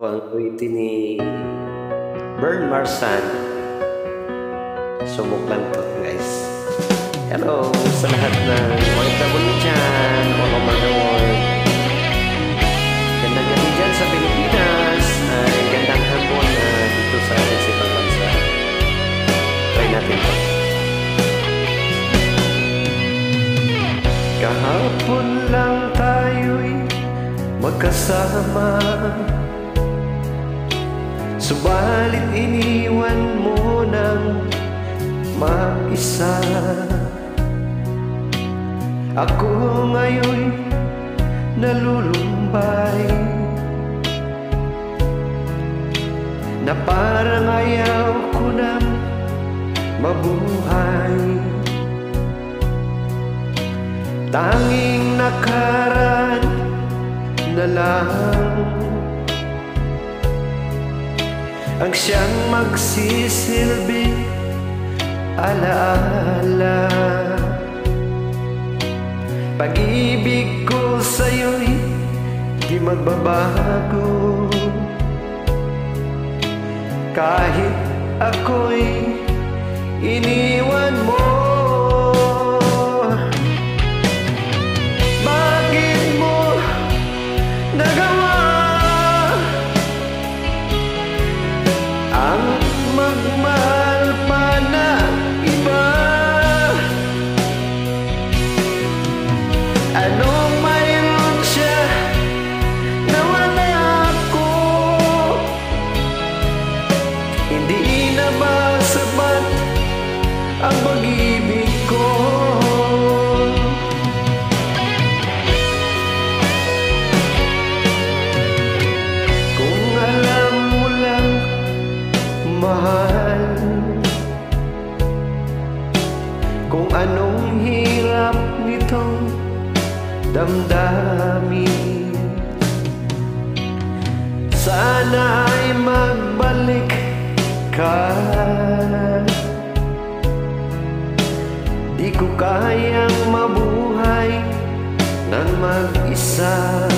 Ang tweet ni Bern Marsan. Sumok lang to, guys. Hello sa lahat ng OFW dyan, all over the world. Gandang gabi dyan sa Pilipinas. Ay gandang hapon na dito sa atin sa ibang bansa. Try natin to. Kahapon lang tayo'y magkasama, subalit iniwan mo ng mag-isa. Ako ngayon'y nalulumbay, na parang ayaw ko nang mabuhay. Tanging nakaraan na lang ang siyang magsisilbing alaala. Pag-ibig ko sa'yo'y di magbabago, kahit ako'y iniwan mo. Bakit mo nagawa ang magmahal pa na iba? Anong mayroon siya na wala ako? Hindi na ba sapat ang pag-ibig ko? Kung alam mo lang, mahal, kung anong hirap nitong damdamin, sana ay magbalik ka. Di ko kayang mabuhay nang mag-isa.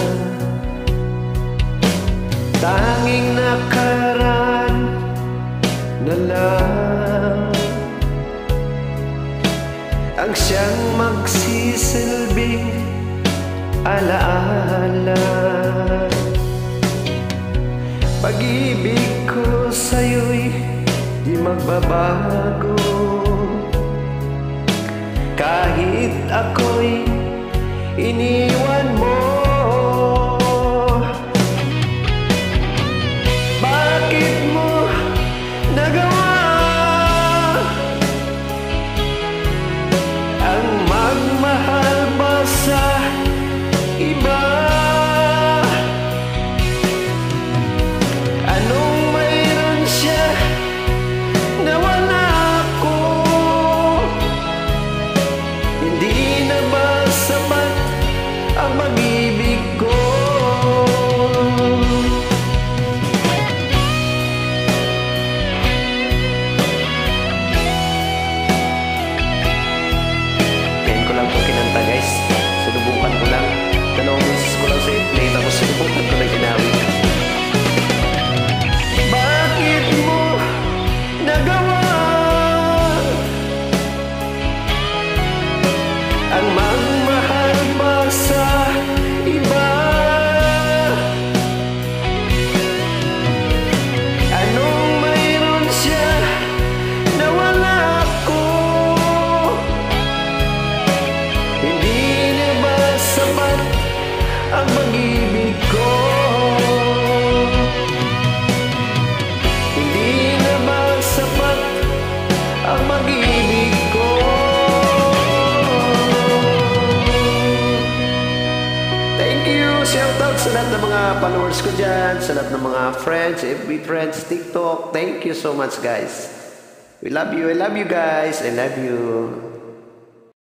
Tanging nakaraan na lang ang siyang magsisilbing alaala. Pag-ibig ko sa'yo'y di magbabago, kahit ako'y iniwan mo. Bakit mo nagawa ang magmahal ba sa iba? Anong mayroon siya na wala ako? Hindi na ba sapat ang pag-ibig ko? Ngayon ko lang po kinanta, guys. Sinubukan ko lang. Dalawang beses ko lang sa i-play, tapos sinubukan ko lang ginawin. Bakit mo nagawa ang magmahal pa sa iba? Anong mayroon siya na wala ako? Hindi na ba sapat ang pag-ibig ko? Hindi na ba sapat ang pag-ibig ko? Thank you! Shoutout sa lahat ng mga followers ko dyan, sa lahat ng mga friends, FB friends, TikTok. Thank you so much, guys. We love you. I love you, guys. I love you.